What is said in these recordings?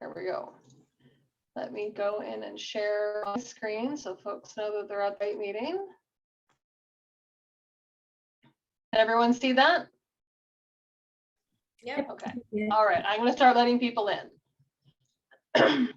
There we go. Let me go in and share my screen so folks know that they're at the right meeting. Can everyone see that? Yep. Okay. All right. I'm going to start letting people in.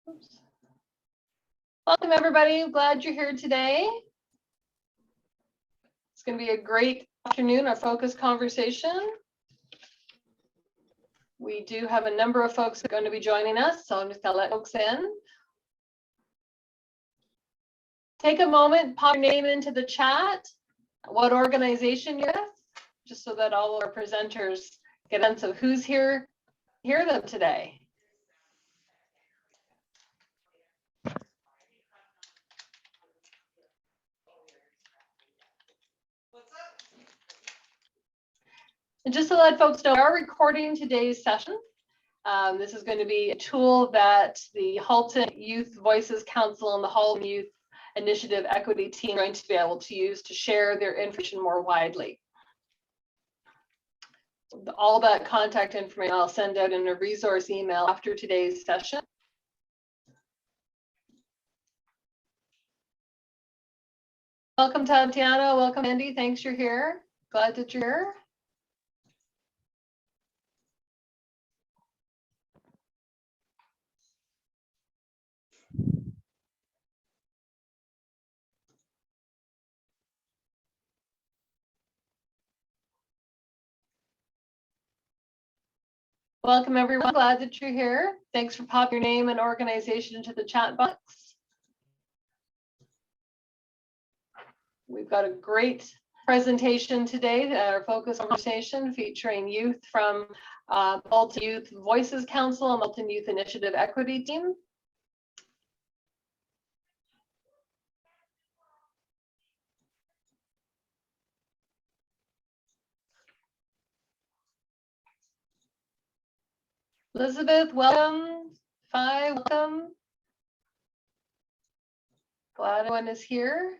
Oops. Welcome, everybody. Glad you're here today. It's going to be a great afternoon, our focus conversation. We do have a number of folks that are going to be joining us, so I'm just going to let folks in. Take a moment, pop your name into the chat, what organization you're with, just so that all of our presenters get a sense of who's here, hear them today. And just to let folks know, we are recording today's session. This is going to be a tool that the Halton Youth Voices Council and the Halton Youth Initiative Equity Team are going to be able to use to share their information more widely. All that contact information I'll send out in a resource email after today's session. Welcome, Tatiana. Welcome, Andy. Thanks you're here. Glad that you're here. Welcome, everyone. Glad that you're here. Thanks for popping your name and organization into the chat box. We've got a great presentation today, our focus conversation featuring youth from Halton Youth Voices Council and Halton Youth Initiative Equity Team. Elizabeth, welcome. Fi, welcome. Glad everyone is here.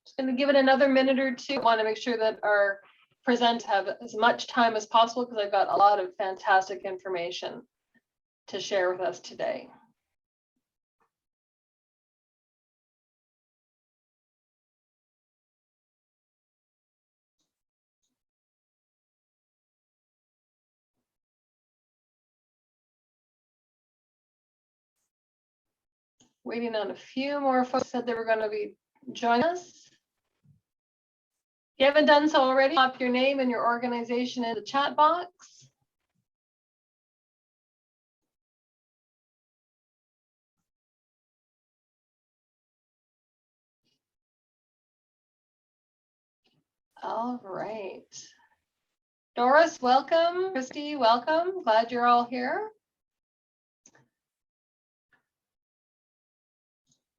Just going to give it another minute or two. I want to make sure that our presenters have as much time as possible because I've got a lot of fantastic information to share with us today. Waiting on a few more folks said they were going to be joining us. If you haven't done so already, pop your name and your organization in the chat box. All right. Doris, welcome. Christy, welcome. Glad you're all here.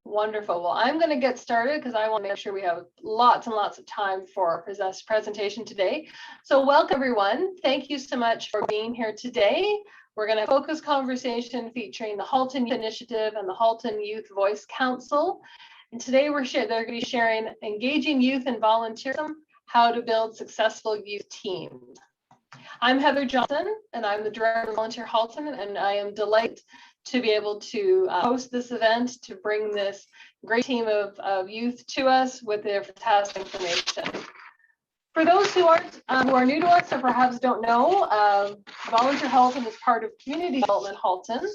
Wonderful. Well, I'm going to get started because I want to make sure we have lots and lots of time for our presentation today. So welcome, everyone. Thank you so much for being here today. We're going to focus conversation featuring the Halton Youth Initiative and the Halton Youth Voice Council. And today they're going to be sharing engaging youth in volunteerism, how to build successful youth teams. I'm Heather Johnson, and I'm the director of Volunteer Halton, and I am delighted to be able to host this event, to bring this great team of youth to us with their fantastic information. For those who are new to us or perhaps don't know, Volunteer Halton is part of Community Development Halton,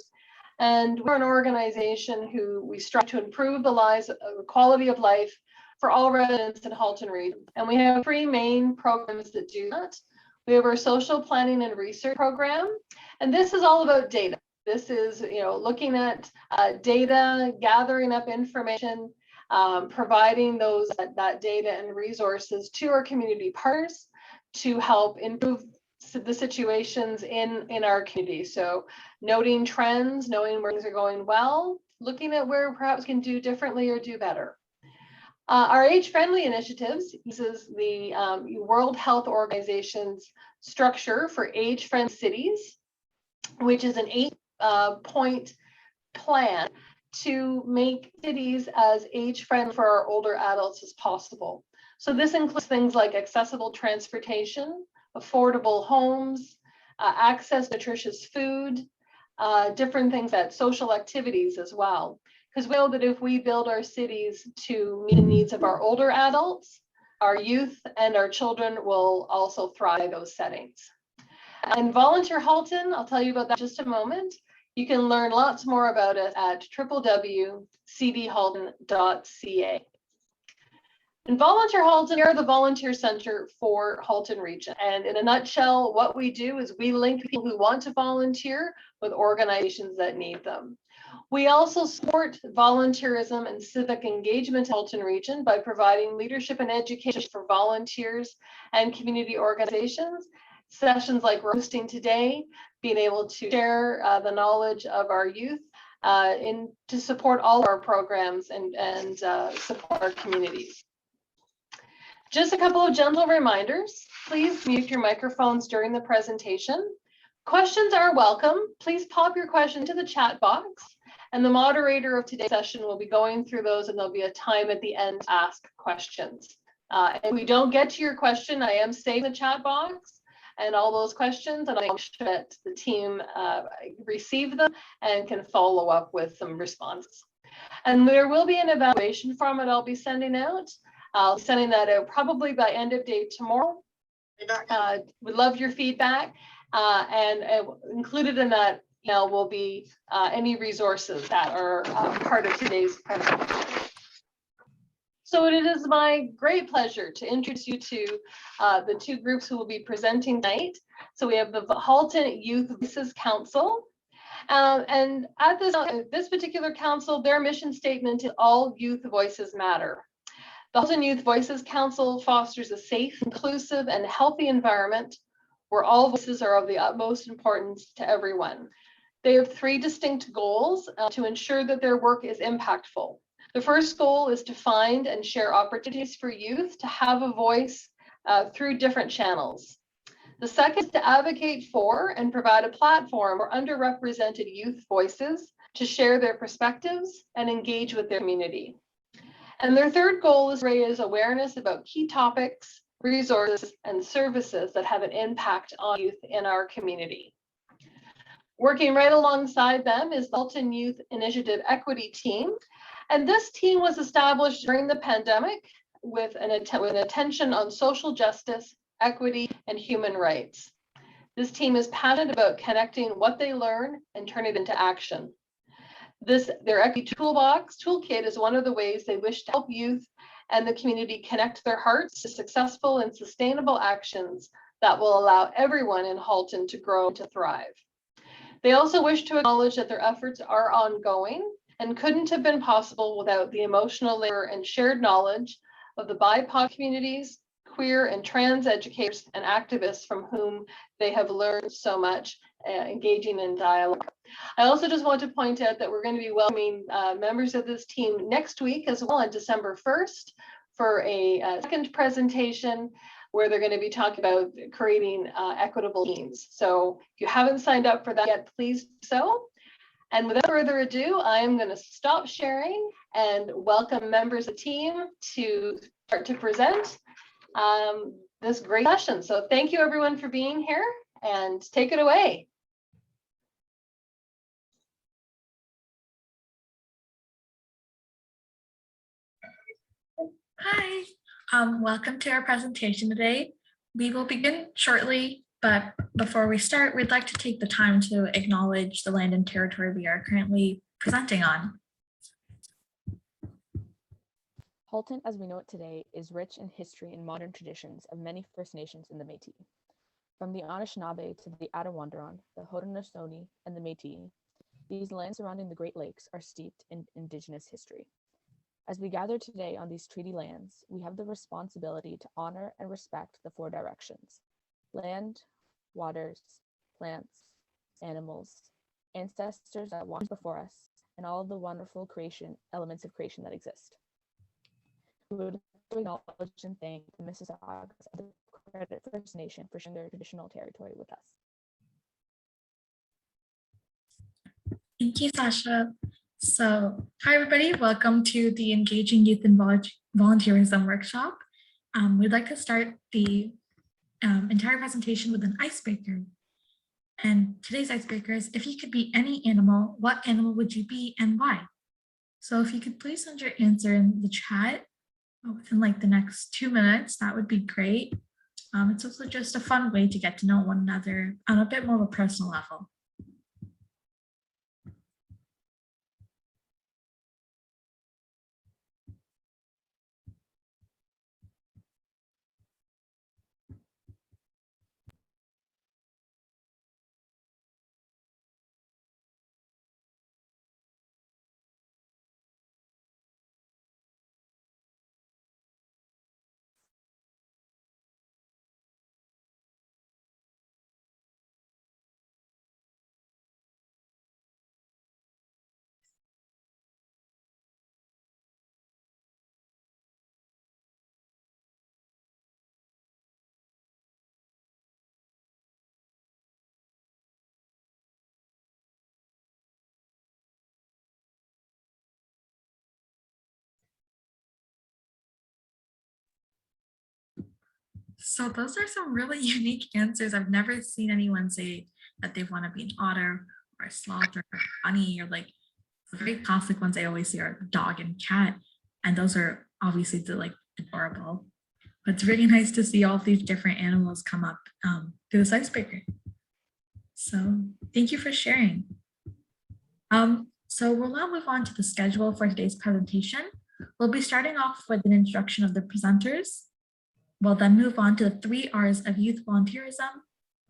and we're an organization who we strive to improve the lives, the quality of life for all residents in Halton region. And we have 3 main programs that do that. We have our social planning and research program, and this is all about data. This is, looking at data, gathering up information, providing that data and resources to our community partners to help improve the situations in our community. So noting trends, knowing where things are going well, looking at where perhaps we can do differently or do better. Our age-friendly initiatives uses the World Health Organization's structure for age-friendly cities, which is an 8-point plan to make cities as age-friendly for our older adults as possible. So this includes things like accessible transportation, affordable homes, access to nutritious food, different things, that social activities as well. Because we know that if we build our cities to meet the needs of our older adults, our youth and our children will also thrive in those settings. And Volunteer Halton, I'll tell you about that in just a moment. You can learn lots more about it at www.cvhalton.ca. And Volunteer Halton, we are the volunteer center for Halton Region. And in a nutshell, what we do is we link people who want to volunteer with organizations that need them. We also support volunteerism and civic engagement in Halton Region by providing leadership and education for volunteers and community organizations. Sessions like we're hosting today, being able to share the knowledge of our youth to support all our programs and support our communities. Just a couple of gentle reminders. Please mute your microphones during the presentation. Questions are welcome. Please pop your question into the chat box, and the moderator of today's session will be going through those, and there'll be a time at the end to ask questions. If we don't get to your question, I am saving the chat box and all those questions, and I'll make sure that the team receive them and can follow up with some responses. And there will be an evaluation form that I'll be sending out. I'll be sending that out probably by end of day tomorrow. We'd love your feedback, and included in that will be any resources that are part of today's presentation. So it is my great pleasure to introduce you to the two groups who will be presenting tonight. So we have the Halton Youth Voices Council. And at this particular council, their mission statement is all youth voices matter. The Halton Youth Voices Council fosters a safe, inclusive, and healthy environment where all voices are of the utmost importance to everyone. They have 3 distinct goals to ensure that their work is impactful. The first goal is to find and share opportunities for youth to have a voice through different channels. The second is to advocate for and provide a platform for underrepresented youth voices to share their perspectives and engage with their community. And their third goal is to raise awareness about key topics, resources, and services that have an impact on youth in our community. Working right alongside them is the Halton Youth Initiative Equity Team. And this team was established during the pandemic with an attention on social justice, equity, and human rights. This team is passionate about connecting what they learn and turning it into action. Their Equity Toolkit is one of the ways they wish to help youth and the community connect their hearts to successful and sustainable actions that will allow everyone in Halton to grow and to thrive. They also wish to acknowledge that their efforts are ongoing and couldn't have been possible without the emotional labor and shared knowledge of the BIPOC communities, queer and trans educators and activists from whom they have learned so much engaging in dialogue. I also just want to point out that we're going to be welcoming members of this team next week as well on December 1st for a second presentation where they're going to be talking about creating equitable teams. So if you haven't signed up for that yet, please do so. And without further ado, I am going to stop sharing and welcome members of the team to start to present this great session. So thank you everyone for being here, and take it away. Hi, welcome to our presentation today. We will begin shortly, but before we start, we'd like to take the time to acknowledge the land and territory we are currently presenting on. Halton, as we know it today, is rich in history and modern traditions of many First Nations in the Métis. From the Anishinaabe to the Attawandaron, the Haudenosaunee, and the Métis, these lands surrounding the Great Lakes are steeped in Indigenous history. As we gather today on these treaty lands, we have the responsibility to honor and respect the 4 directions: land, waters, plants, animals, ancestors that walked before us, and all of the wonderful elements of creation that exist. We would like to acknowledge and thank the Mississaugas of the Credit First Nation for sharing their traditional territory with us. Thank you, Sasha. So, hi everybody, welcome to the Engaging Youth in Volunteerism workshop. We'd like to start the entire presentation with an icebreaker. And today's icebreaker is, if you could be any animal, what animal would you be and why? So if you could please send your answer in the chat within like the next 2 minutes, that would be great. It's also just a fun way to get to know one another on a bit more of a personal level. So those are some really unique answers. I've never seen anyone say that they want to be an otter or a sloth or a bunny, or like the very classic ones I always see are dog and cat. And those are obviously like adorable. But it's really nice to see all of these different animals come up through this icebreaker. So thank you for sharing. So we'll now move on to the schedule for today's presentation. We'll be starting off with an introduction of the presenters. We'll then move on to the 3 R's of youth volunteerism.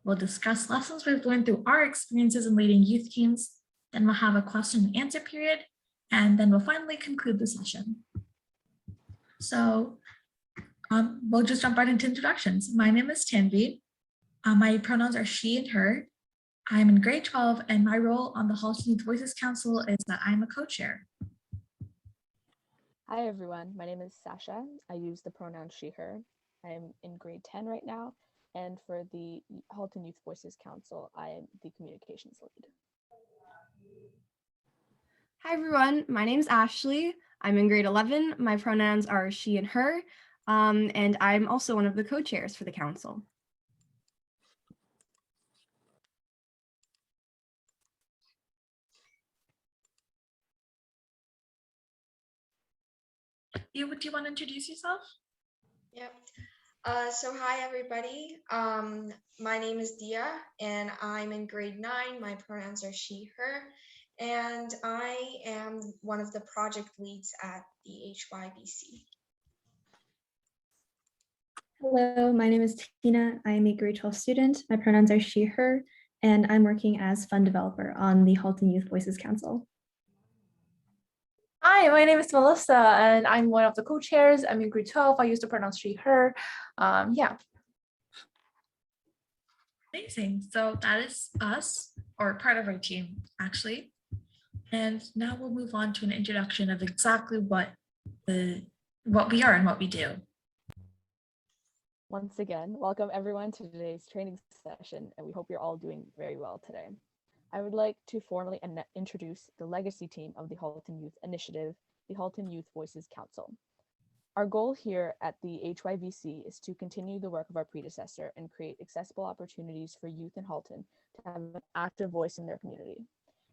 We'll discuss lessons we've learned through our experiences in leading youth teams. Then we'll have a question and answer period. And then we'll finally conclude the session. So we'll just jump right into introductions. My name is Tanvi. My pronouns are she and her. I'm in grade 12, and my role on the Halton Youth Voices Council is that I'm a co-chair. Hi everyone, my name is Sasha. I use the pronoun she, her. I'm in grade 10 right now, and for the Halton Youth Voices Council, I am the communications lead. Hi everyone, my name is Ashley. I'm in grade 11. My pronouns are she and her, and I'm also one of the co-chairs for the council. Do you want to introduce yourself? Yep. So hi everybody. My name is Diya and I'm in grade 9. My pronouns are she, her, and I am one of the project leads at the HYVC. Hello, my name is Tina. I am a grade 12 student. My pronouns are she, her, and I'm working as fund developer on the Halton Youth Voices Council. Hi, my name is Melissa, and I'm one of the co-chairs. I'm in grade 12. I use the pronoun she, her. Yeah. Amazing. So that is us, or part of our team, actually. And now we'll move on to an introduction of exactly what we are and what we do. Once again, welcome everyone to today's training session, and we hope you're all doing very well today. I would like to formally introduce the legacy team of the Halton Youth Initiative, the Halton Youth Voices Council. Our goal here at the HYVC is to continue the work of our predecessor and create accessible opportunities for youth in Halton to have an active voice in their community.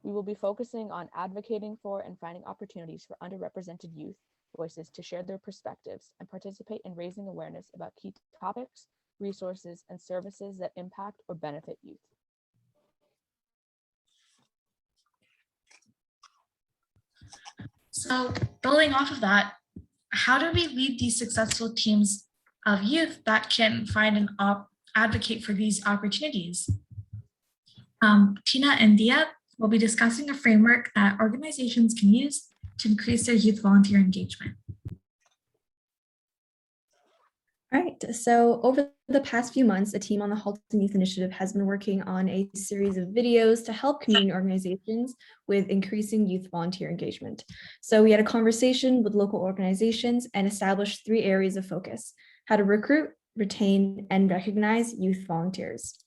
We will be focusing on advocating for and finding opportunities for underrepresented youth voices to share their perspectives and participate in raising awareness about key topics, resources, and services that impact or benefit youth. So building off of that, how do we lead these successful teams of youth that can find and advocate for these opportunities? Tina and Diya will be discussing a framework that organizations can use to increase their youth volunteer engagement. All right, so over the past few months, a team on the Halton Youth Initiative has been working on a series of videos to help community organizations with increasing youth volunteer engagement. So we had a conversation with local organizations and established 3 areas of focus: how to recruit, retain, and recognize youth volunteers.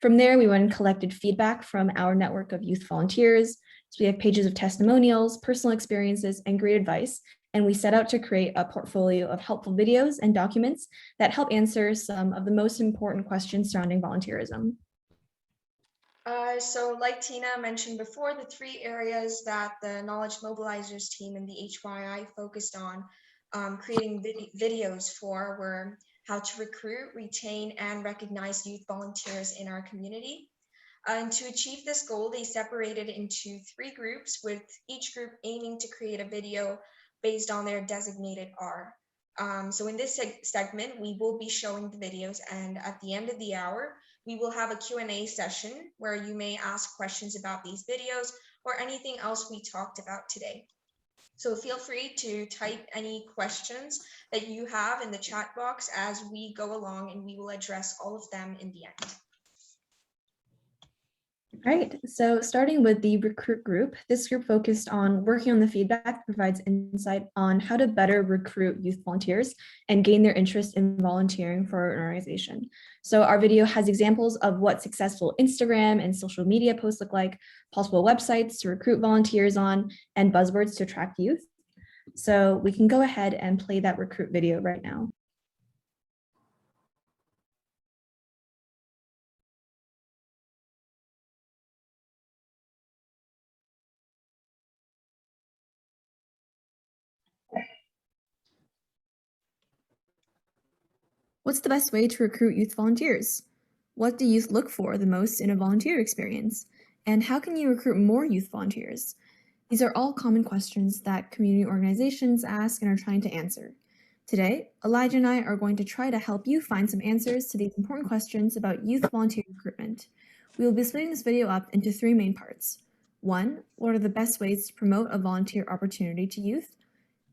From there, we went and collected feedback from our network of youth volunteers. So we have pages of testimonials, personal experiences, and great advice. And we set out to create a portfolio of helpful videos and documents that help answer some of the most important questions surrounding volunteerism. So like Tina mentioned before, the 3 areas that the Knowledge Mobilizers team and the HYI focused on creating videos for were how to recruit, retain, and recognize youth volunteers in our community. And to achieve this goal, they separated into 3 groups, with each group aiming to create a video based on their designated R. So in this segment, we will be showing the videos, and at the end of the hour, we will have a Q&A session where you may ask questions about these videos or anything else we talked about today. So feel free to type any questions that you have in the chat box as we go along, and we will address all of them in the end. All right, so starting with the recruit group, this group focused on working on the feedback that provides insight on how to better recruit youth volunteers and gain their interest in volunteering for an organization. So our video has examples of what successful Instagram and social media posts look like, possible websites to recruit volunteers on, and buzzwords to attract youth. So we can go ahead and play that recruit video right now. What's the best way to recruit youth volunteers? What do youth look for the most in a volunteer experience? And how can you recruit more youth volunteers? These are all common questions that community organizations ask and are trying to answer. Today, Elijah and I are going to try to help you find some answers to these important questions about youth volunteer recruitment. We will be splitting this video up into 3 main parts. 1, what are the best ways to promote a volunteer opportunity to youth?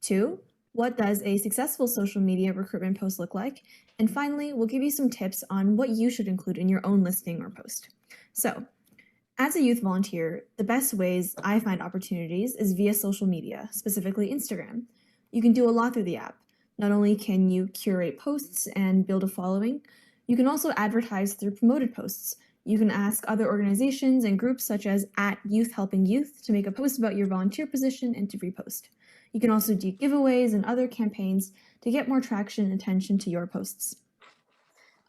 2, what does a successful social media recruitment post look like? And finally, we'll give you some tips on what you should include in your own listing or post. So, as a youth volunteer, the best ways I find opportunities is via social media, specifically Instagram. You can do a lot through the app. Not only can you curate posts and build a following, you can also advertise through promoted posts. You can ask other organizations and groups such as @YouthHelpingYouth to make a post about your volunteer position and to repost. You can also do giveaways and other campaigns to get more traction and attention to your posts.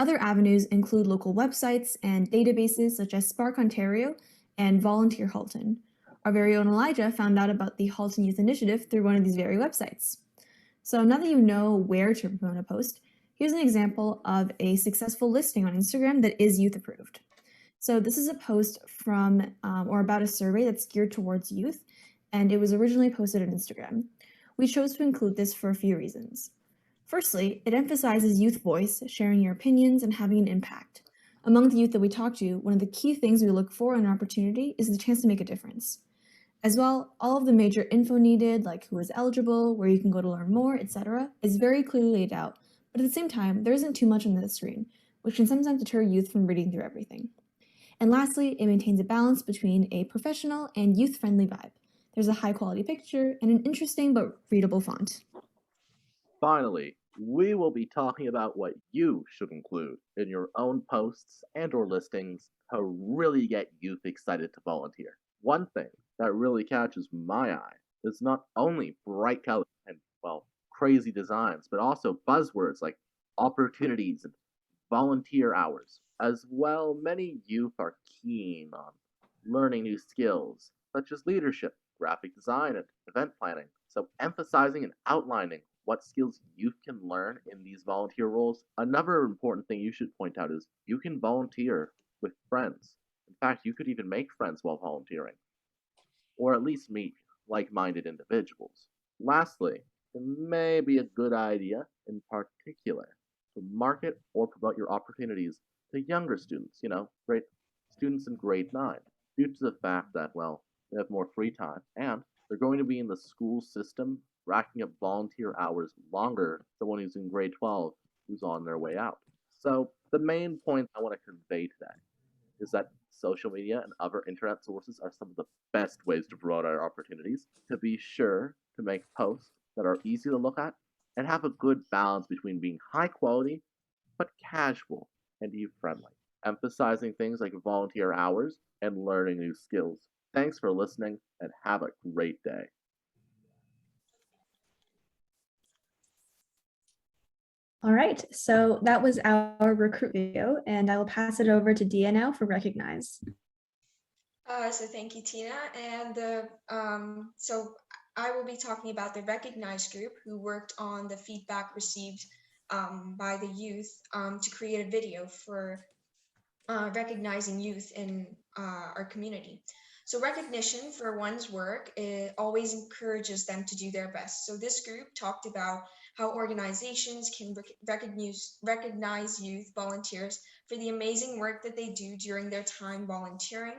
Other avenues include local websites and databases such as Spark Ontario and Volunteer Halton. Our very own Elijah found out about the Halton Youth Initiative through one of these very websites. So now that you know where to promote a post, here's an example of a successful listing on Instagram that is youth approved. So this is a post from or about a survey that's geared towards youth, and it was originally posted on Instagram. We chose to include this for a few reasons. Firstly, it emphasizes youth voice, sharing your opinions and having an impact. Among the youth that we talk to, one of the key things we look for in an opportunity is the chance to make a difference. As well, all of the major info needed, like who is eligible, where you can go to learn more, etc., is very clearly laid out, but at the same time, there isn't too much on the screen, which can sometimes deter youth from reading through everything. And lastly, it maintains a balance between a professional and youth-friendly vibe. There's a high-quality picture and an interesting but readable font. Finally, we will be talking about what you should include in your own posts and or listings to really get youth excited to volunteer. One thing that really catches my eye is not only bright colors and, well, crazy designs, but also buzzwords like opportunities and volunteer hours. As well, many youth are keen on learning new skills, such as leadership, graphic design, and event planning. So emphasizing and outlining what skills youth can learn in these volunteer roles. Another important thing you should point out is you can volunteer with friends. In fact, you could even make friends while volunteering, or at least meet like-minded individuals. Lastly, it may be a good idea, in particular, to market or promote your opportunities to younger students, students in grade 9, due to the fact that, well, they have more free time and they're going to be in the school system racking up volunteer hours longer than when he's in grade 12 who's on their way out. So the main point I want to convey today is that social media and other internet sources are some of the best ways to promote our opportunities. To be sure to make posts that are easy to look at and have a good balance between being high quality but casual and youth-friendly, emphasizing things like volunteer hours and learning new skills. Thanks for listening and have a great day. All right, so that was our recruit video, and I will pass it over to Diya now for Recognize. So thank you, Tina. And so I will be talking about the Recognize group who worked on the feedback received by the youth to create a video for recognizing youth in our community. So recognition for one's work, it always encourages them to do their best. So this group talked about how organizations can recognize youth volunteers for the amazing work that they do during their time volunteering.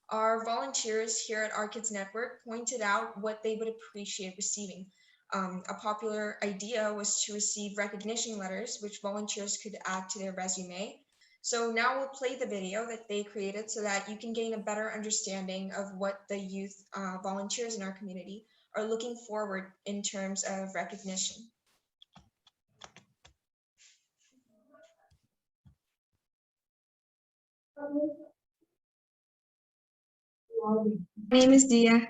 Our volunteers here at Our Kids Network pointed out what they would appreciate receiving. A popular idea was to receive recognition letters, which volunteers could add to their resume. So now we'll play the video that they created so that you can gain a better understanding of what the youth volunteers in our community are looking forward in terms of recognition. My name is Diya.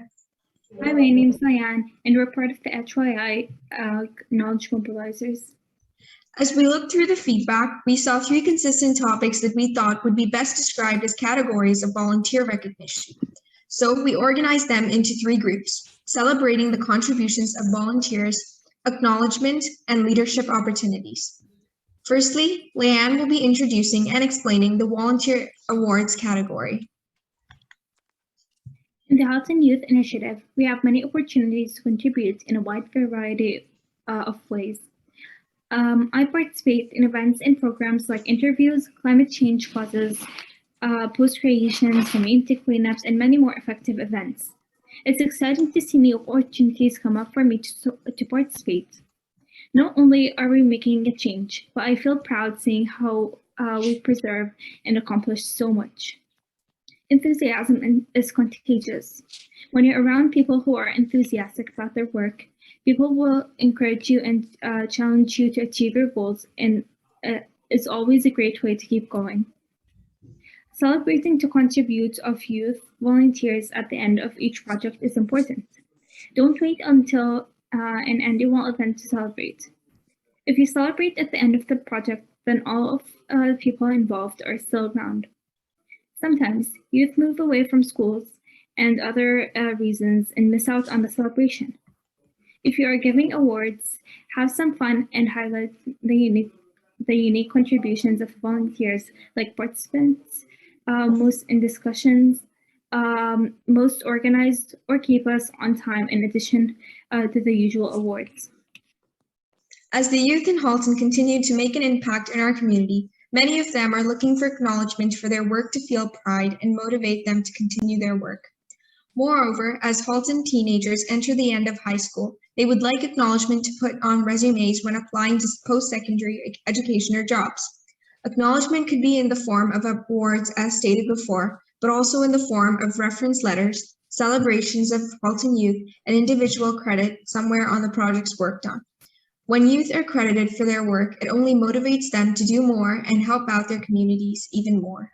Hi, my name is Diane, and we're part of the HYI Acknowledgement Supervisors. As we looked through the feedback, we saw 3 consistent topics that we thought would be best described as categories of volunteer recognition. So we organized them into 3 groups: celebrating the contributions of volunteers, acknowledgement, and leadership opportunities. Firstly, Leanne will be introducing and explaining the Volunteer Awards category. In the Halton Youth Initiative, we have many opportunities to contribute in a wide variety of ways. I participate in events and programs like interviews, climate change causes, post creations, community cleanups, and many more effective events. It's exciting to see new opportunities come up for me to participate. Not only are we making a change, but I feel proud seeing how we preserve and accomplish so much. Enthusiasm is contagious. When you're around people who are enthusiastic about their work, people will encourage you and challenge you to achieve your goals, and it's always a great way to keep going. Celebrating the contributions of youth volunteers at the end of each project is important. Don't wait until an annual event to celebrate. If you celebrate at the end of the project, then all of the people involved are still around. Sometimes youth move away from schools and other reasons and miss out on the celebration. If you are giving awards, have some fun and highlight the unique contributions of volunteers, like participants, most in discussions, most organized, or keep us on time in addition to the usual awards. As the youth in Halton continue to make an impact in our community, many of them are looking for acknowledgement for their work to feel pride and motivate them to continue their work. Moreover, as Halton teenagers enter the end of high school, they would like acknowledgement to put on resumes when applying to post-secondary education or jobs. Acknowledgement could be in the form of awards as stated before, but also in the form of reference letters, celebrations of Halton youth, and individual credit somewhere on the projects worked on. When youth are credited for their work, it only motivates them to do more and help out their communities even more.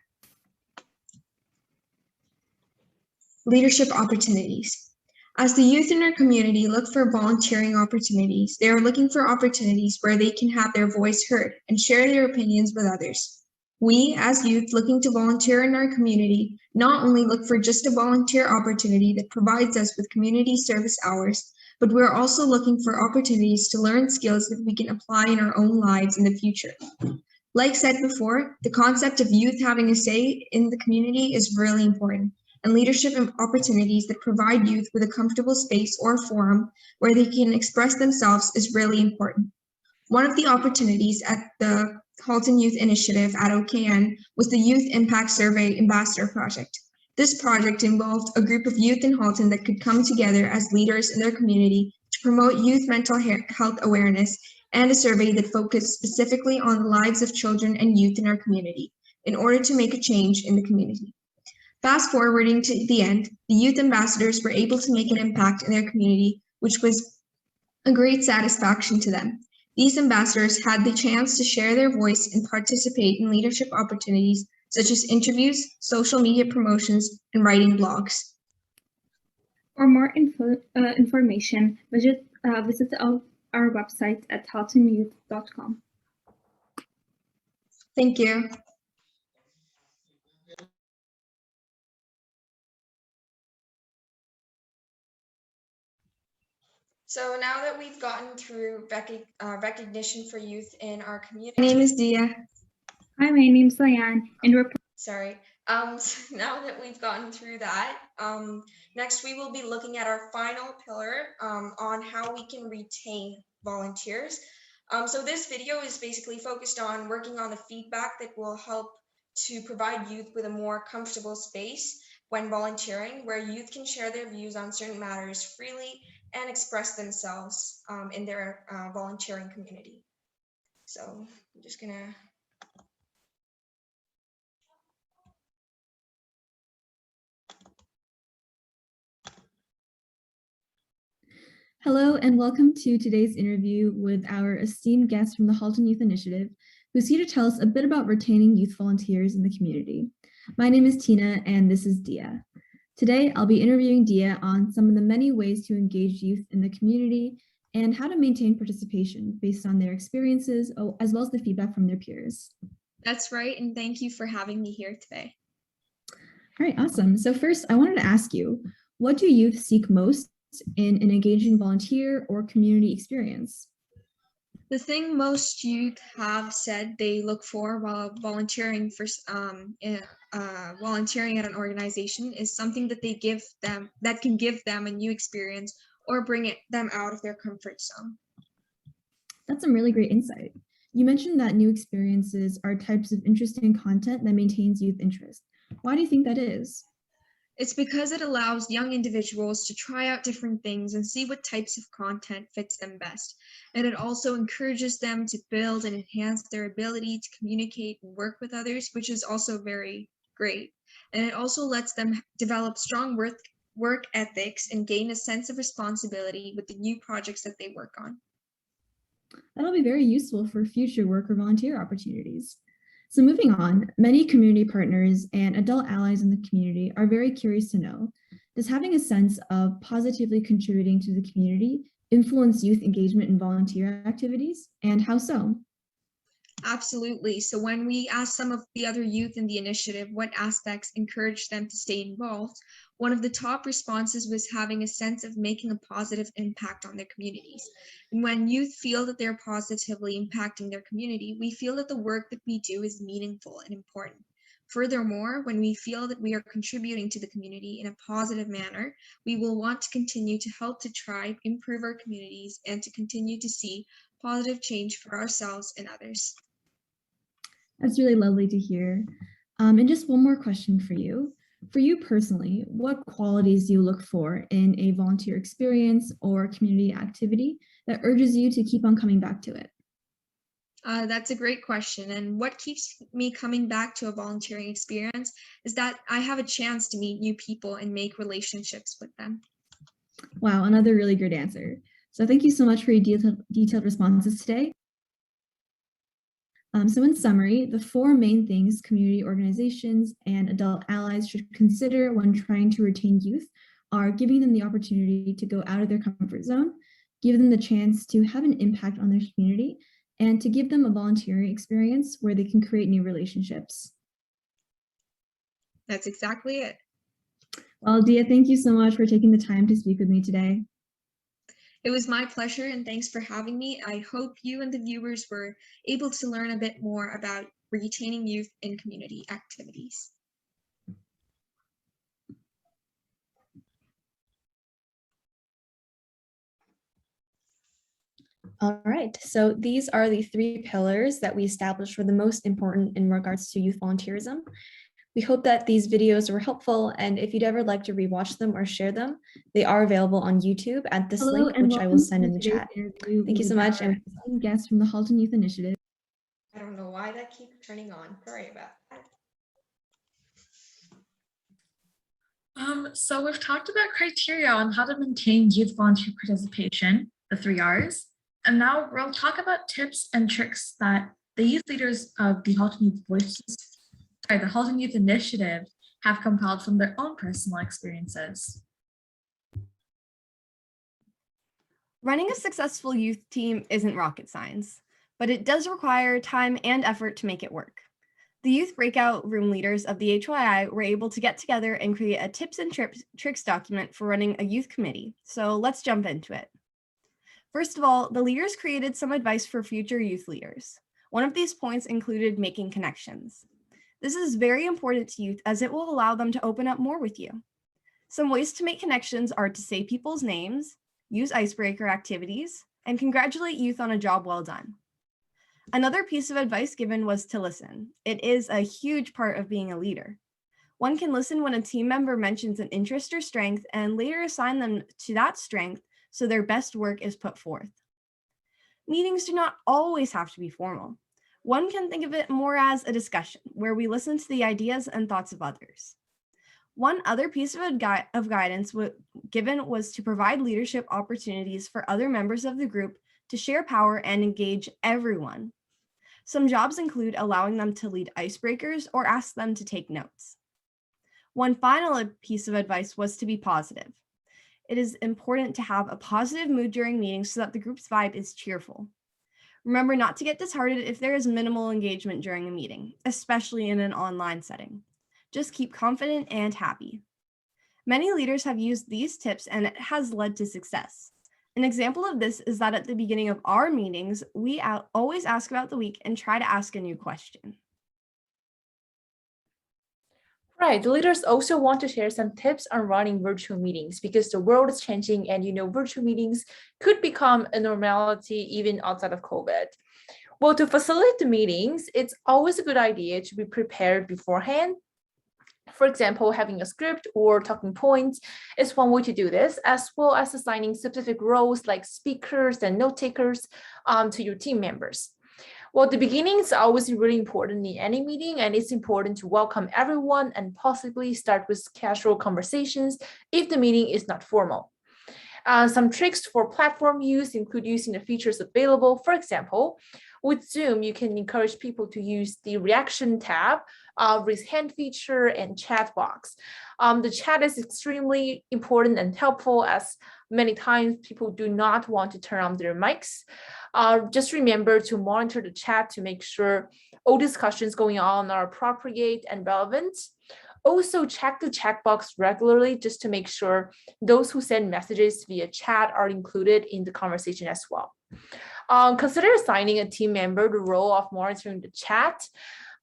Leadership opportunities. As the youth in our community look for volunteering opportunities, they are looking for opportunities where they can have their voice heard and share their opinions with others. We, as youth looking to volunteer in our community, not only look for just a volunteer opportunity that provides us with community service hours, but we're also looking for opportunities to learn skills that we can apply in our own lives in the future. Like said before, the concept of youth having a say in the community is really important, and leadership opportunities that provide youth with a comfortable space or forum where they can express themselves is really important. One of the opportunities at the Halton Youth Initiative at OKN was the Youth Impact Survey Ambassador Project. This project involved a group of youth in Halton that could come together as leaders in their community to promote youth mental health awareness and a survey that focused specifically on the lives of children and youth in our community in order to make a change in the community. Fast forwarding to the end, the youth ambassadors were able to make an impact in their community, which was a great satisfaction to them. These ambassadors had the chance to share their voice and participate in leadership opportunities such as interviews, social media promotions, and writing blogs. For more information, visit our website at haltonyouth.com. Thank you. So now that we've gotten through recognition for youth in our community, my name is Diya. Hi, my name's Diane, and we're Sorry. So now that we've gotten through that, next we will be looking at our final pillar on how we can retain volunteers. So this video is basically focused on working on the feedback that will help to provide youth with a more comfortable space when volunteering, where youth can share their views on certain matters freely and express themselves in their volunteering community. So I'm just gonna. Hello and welcome to today's interview with our esteemed guest from the Halton Youth Initiative, who's here to tell us a bit about retaining youth volunteers in the community. My name is Tina and this is Diya. Today, I'll be interviewing Diya on some of the many ways to engage youth in the community and how to maintain participation based on their experiences, as well as the feedback from their peers. That's right, and thank you for having me here today. All right, awesome. So first, I wanted to ask you, what do youth seek most in an engaging volunteer or community experience? The thing most youth have said they look for while volunteering volunteering at an organization is something that can give them a new experience or bring them out of their comfort zone. That's some really great insight. You mentioned that new experiences are types of interesting content that maintains youth interest. Why do you think that is? It's because it allows young individuals to try out different things and see what types of content fits them best. And it also encourages them to build and enhance their ability to communicate and work with others, which is also very great. And it also lets them develop strong work ethics and gain a sense of responsibility with the new projects that they work on. That'll be very useful for future work or volunteer opportunities. So moving on, many community partners and adult allies in the community are very curious to know, does having a sense of positively contributing to the community influence youth engagement in volunteer activities, and how so? Absolutely. So when we asked some of the other youth in the initiative what aspects encouraged them to stay involved, one of the top responses was having a sense of making a positive impact on their communities. And when youth feel that they're positively impacting their community, we feel that the work that we do is meaningful and important. Furthermore, when we feel that we are contributing to the community in a positive manner, we will want to continue to help to try improve our communities and to continue to see positive change for ourselves and others. That's really lovely to hear. And just one more question for you. For you personally, what qualities do you look for in a volunteer experience or community activity that urges you to keep on coming back to it? That's a great question. And what keeps me coming back to a volunteering experience is that I have a chance to meet new people and make relationships with them. Wow, another really great answer. So thank you so much for your detailed responses today. So in summary, the four main things community organizations and adult allies should consider when trying to retain youth are giving them the opportunity to go out of their comfort zone, give them the chance to have an impact on their community, and to give them a volunteering experience where they can create new relationships. That's exactly it. Well, Diya, thank you so much for taking the time to speak with me today. It was my pleasure, and thanks for having me. I hope you and the viewers were able to learn a bit more about retaining youth in community activities. All right, so these are the three pillars that we established were the most important in regards to youth volunteerism. We hope that these videos were helpful, and if you'd ever like to rewatch them or share them, they are available on YouTube at this Hello, link, and which I will welcome send to in the today's chat. interview Thank you so with much. our And esteemed guest from the Halton Youth Initiative. I don't know why that keeps turning on. Sorry about that. So we've talked about criteria on how to maintain youth volunteer participation, the 3 R's, and now we'll talk about tips and tricks that the youth leaders of the Halton Youth Voices, the Halton Youth Initiative, have compiled from their own personal experiences. Running a successful youth team isn't rocket science, but it does require time and effort to make it work. The youth breakout room leaders of the HYI were able to get together and create a tips and tricks document for running a youth committee. So let's jump into it. First of all, the leaders created some advice for future youth leaders. One of these points included making connections. This is very important to youth as it will allow them to open up more with you. Some ways to make connections are to say people's names, use icebreaker activities, and congratulate youth on a job well done. Another piece of advice given was to listen. It is a huge part of being a leader. One can listen when a team member mentions an interest or strength and later assign them to that strength so their best work is put forth. Meetings do not always have to be formal. One can think of it more as a discussion where we listen to the ideas and thoughts of others. One other piece of guidance given was to provide leadership opportunities for other members of the group to share power and engage everyone. Some jobs include allowing them to lead icebreakers or ask them to take notes. One final piece of advice was to be positive. It is important to have a positive mood during meetings so that the group's vibe is cheerful. Remember not to get disheartened if there is minimal engagement during a meeting, especially in an online setting. Just keep confident and happy. Many leaders have used these tips and it has led to success. An example of this is that at the beginning of our meetings, we always ask about the week and try to ask a new question. Right, the leaders also want to share some tips on running virtual meetings because the world is changing and virtual meetings could become a normality even outside of COVID. Well, to facilitate the meetings, it's always a good idea to be prepared beforehand. For example, having a script or talking points is one way to do this, as well as assigning specific roles like speakers and note takers to your team members. Well, the beginning is always really important in any meeting, and it's important to welcome everyone and possibly start with casual conversations if the meeting is not formal. Some tricks for platform use include using the features available. For example, with Zoom, you can encourage people to use the reaction tab, raise hand feature, and chat box. The chat is extremely important and helpful as many times people do not want to turn on their mics. Just remember to monitor the chat to make sure all discussions going on are appropriate and relevant. Also, check the checkbox regularly just to make sure those who send messages via chat are included in the conversation as well. Consider assigning a team member the role of monitoring the chat.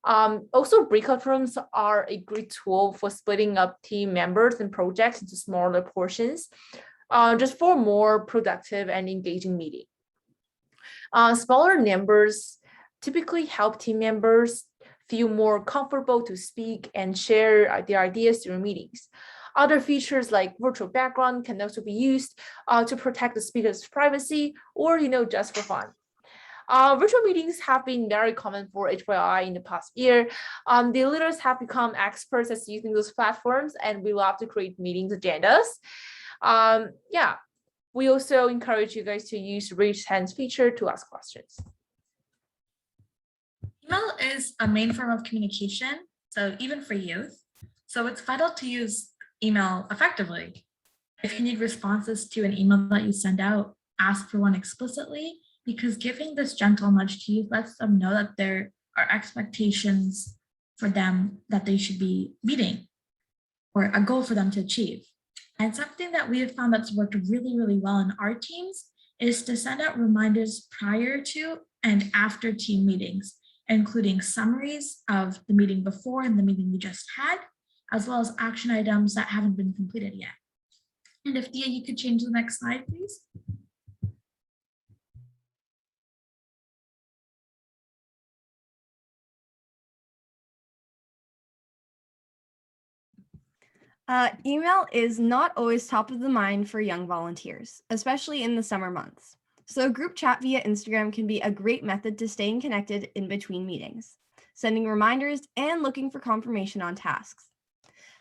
Also, breakout rooms are a great tool for splitting up team members and projects into smaller portions, just for more productive and engaging meeting. Smaller numbers typically help team members feel more comfortable to speak and share their ideas during meetings. Other features like virtual background can also be used to protect the speaker's privacy or, just for fun. Virtual meetings have been very common for HYI in the past year. The leaders have become experts at using those platforms, and we love to create meetings agendas. We also encourage you guys to use raise hands feature to ask questions. Email is a main form of communication, so even for youth. So it's vital to use email effectively. If you need responses to an email that you send out, ask for one explicitly, because giving this gentle nudge to youth lets them know that there are expectations for them that they should be meeting, or a goal for them to achieve. And something that we have found that's worked really, really well in our teams is to send out reminders prior to and after team meetings, including summaries of the meeting before and the meeting we just had, as well as action items that haven't been completed yet. And if Diya, you could change the next slide, please. Email is not always top of the mind for young volunteers, especially in the summer months. So group chat via Instagram can be a great method to staying connected in between meetings, sending reminders and looking for confirmation on tasks.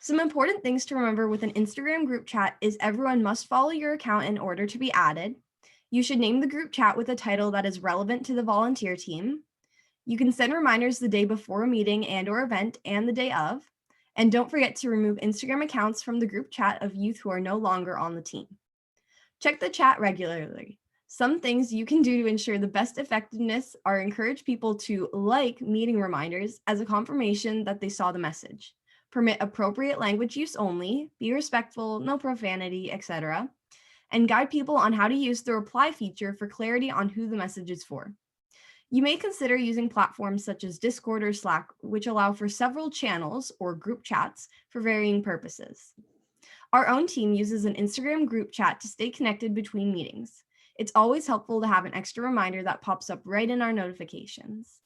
Some important things to remember with an Instagram group chat is everyone must follow your account in order to be added. You should name the group chat with a title that is relevant to the volunteer team. You can send reminders the day before a meeting and/or event and the day of. And don't forget to remove Instagram accounts from the group chat of youth who are no longer on the team. Check the chat regularly. Some things you can do to ensure the best effectiveness are encourage people to like meeting reminders as a confirmation that they saw the message. Permit appropriate language use only, be respectful, no profanity, etc. And guide people on how to use the reply feature for clarity on who the message is for. You may consider using platforms such as Discord or Slack, which allow for several channels or group chats for varying purposes. Our own team uses an Instagram group chat to stay connected between meetings. It's always helpful to have an extra reminder that pops up right in our notifications.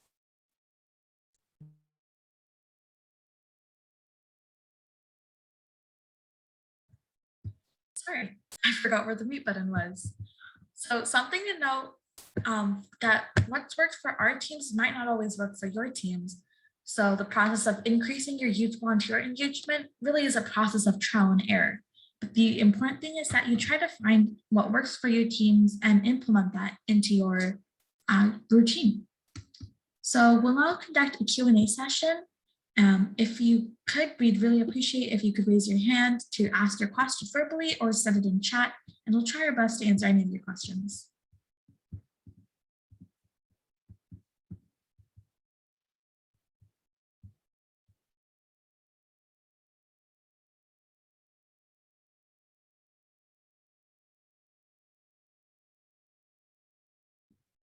Sorry, I forgot where the mute button was. So something to note that what's worked for our teams might not always work for your teams. So the process of increasing your youth volunteer engagement really is a process of trial and error. But the important thing is that you try to find what works for your teams and implement that into your routine. So we'll now conduct a Q&A session. If you could, we'd really appreciate if you could raise your hand to ask your question verbally or send it in chat, and we'll try our best to answer any of your questions.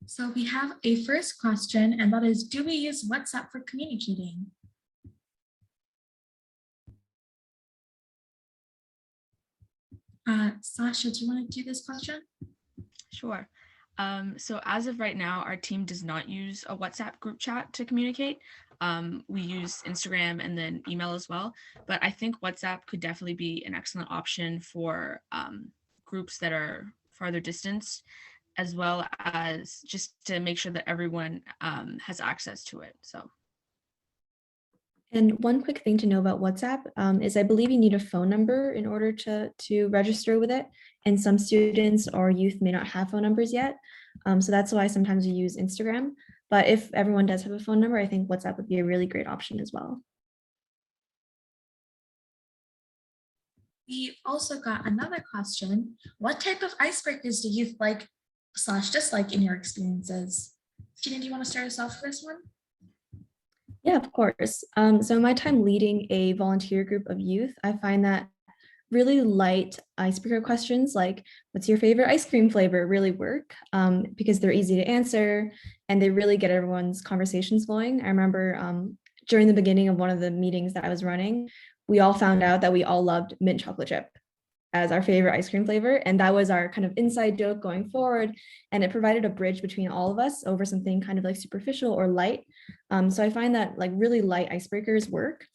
So we have a first question, and that is, do we use WhatsApp for communicating? Sasha, do you want to do this question? Sure. So as of right now, our team does not use a WhatsApp group chat to communicate. We use Instagram and then email as well. But I think WhatsApp could definitely be an excellent option for groups that are farther distance, as well as just to make sure that everyone has access to it. So. And one quick thing to know about WhatsApp is I believe you need a phone number in order to register with it. And some students or youth may not have phone numbers yet. So that's why sometimes we use Instagram. But if everyone does have a phone number, I think WhatsApp would be a really great option as well. We also got another question. What type of icebreakers do youth like/dislike in your experiences? Tina, do you want to start us off for this one? Yeah, of course. So in my time leading a volunteer group of youth, I find that really light icebreaker questions like, what's your favorite ice cream flavor, really work because they're easy to answer and they really get everyone's conversations flowing. I remember during the beginning of one of the meetings that I was running, we all found out that we all loved mint chocolate chip as our favorite ice cream flavor. And that was our kind of inside joke going forward. And it provided a bridge between all of us over something kind of like superficial or light. So I find that like really light icebreakers work.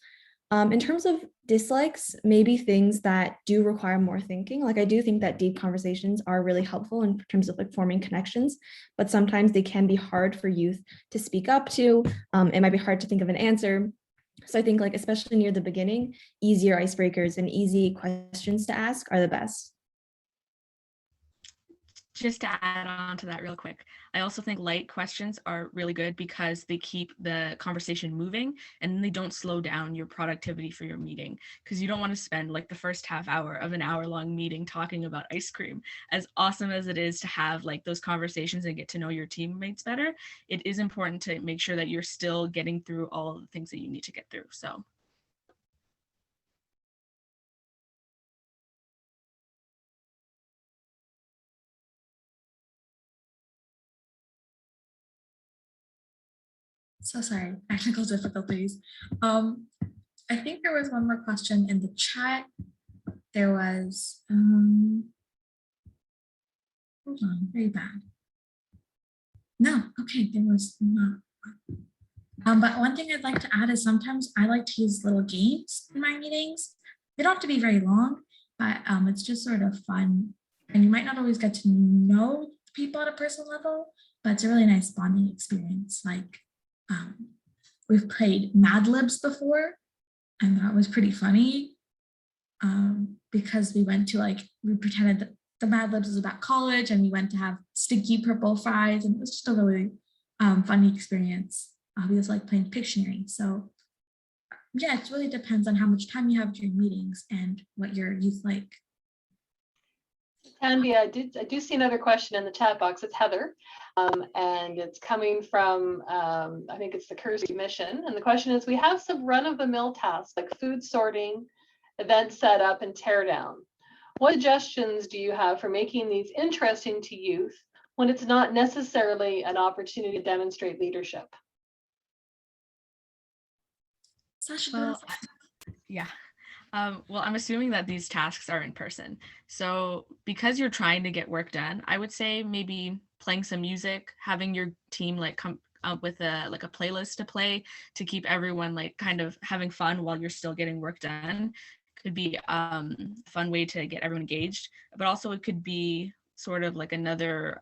In terms of dislikes, maybe things that do require more thinking. Like I do think that deep conversations are really helpful in terms of like forming connections, but sometimes they can be hard for youth to speak up to. It might be hard to think of an answer. So I think like, especially near the beginning, easier icebreakers and easy questions to ask are the best. Just to add on to that real quick, I also think light questions are really good because they keep the conversation moving and they don't slow down your productivity for your meeting, because you don't want to spend like the first half hour of an hour-long meeting talking about ice cream. As awesome as it is to have like those conversations and get to know your teammates better, it is important to make sure that you're still getting through all of the things that you need to get through. So. So sorry, technical difficulties. I think there was one more question in the chat. There was, hold on, very bad. No, okay, there was not. But one thing I'd like to add is sometimes I like to use little games in my meetings. they don't have to be very long, but it's just sort of fun. And you might not always get to know people at a personal level, but it's a really nice bonding experience. Like we've played Mad Libs before, and that was pretty funny because we went to we pretended that the Mad Libs was about college, and we went to have sticky purple fries, and it was just a really funny experience. We just like playing Pictionary. So yeah, it really depends on how much time you have during meetings and what your youth like. Tanvi, I do see another question in the chat box. It's Heather, and it's coming from, I think it's the Kersey mission. And the question is, we have some run-of-the-mill tasks like food sorting, event setup, and teardown. What suggestions do you have for making these interesting to youth when it's not necessarily an opportunity to demonstrate leadership? Sasha, Well, yeah. Well, I'm assuming that these tasks are in person. So because you're trying to get work done, I would say maybe playing some music, having your team like come up with a playlist to play to keep everyone like kind of having fun while you're still getting work done could be a fun way to get everyone engaged. But also it could be sort of like another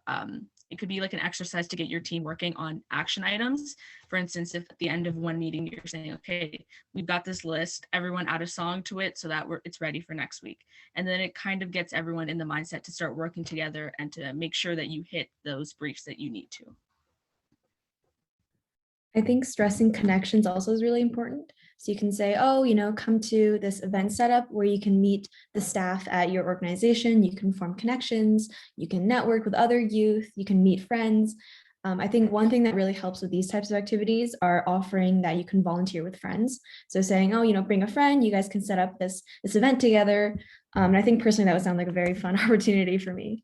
it could be like an exercise to get your team working on action items. For instance, if at the end of one meeting you're saying, okay, we've got this list, everyone add a song to it so that it's ready for next week. And then it kind of gets everyone in the mindset to start working together and to make sure that you hit those briefs that you need to. I think stressing connections also is really important. So you can say, oh, come to this event setup where you can meet the staff at your organization, you can form connections, you can network with other youth, you can meet friends. I think one thing that really helps with these types of activities are offering that you can volunteer with friends. So saying, oh, bring a friend, you guys can set up this event together. And I think personally that would sound like a very fun opportunity for me.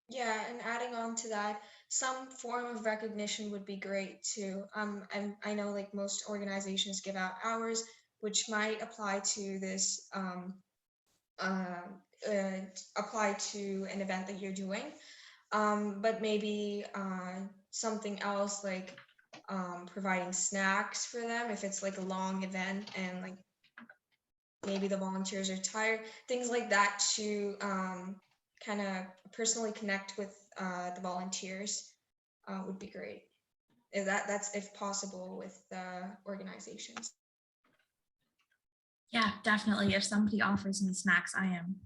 Yeah, and adding on to that, some form of recognition would be great too. I know like most organizations give out hours, which might apply to this, apply to an event that you're doing. But maybe something else like providing snacks for them if it's like a long event and like maybe the volunteers are tired, things like that to kind of personally connect with the volunteers would be great. That's if possible with the organizations. Yeah, definitely. If somebody offers me snacks, I'm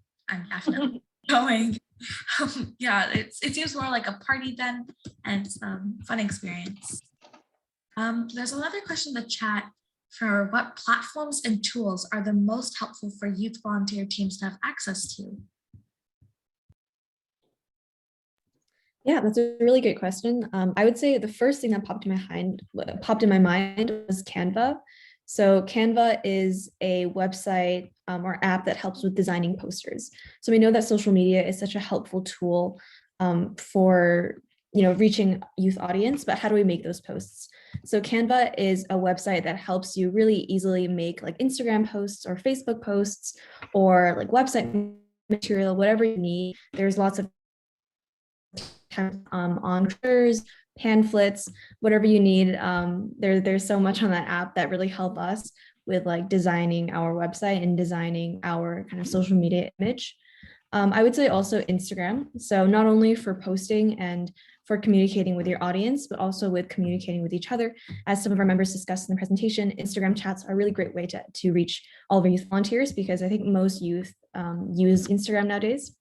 definitely going. Yeah, it seems more like a party then, and it's a fun experience. There's another question in the chat for what platforms and tools are the most helpful for youth volunteer teams to have access to? Yeah, that's a really great question. I would say the first thing that popped in my mind was Canva. So Canva is a website or app that helps with designing posters. So we know that social media is such a helpful tool for reaching youth audience, but how do we make those posts? So Canva is a website that helps you really easily make like Instagram posts or Facebook posts or like website material, whatever you need. There's lots of on brochures, pamphlets, whatever you need. There's so much on that app that really help us with like designing our website and designing our kind of social media image. I would say also Instagram. So not only for posting and for communicating with your audience, but also with communicating with each other. As some of our members discussed in the presentation, Instagram chats are a really great way to reach all of our youth volunteers, because I think most youth use Instagram nowadays.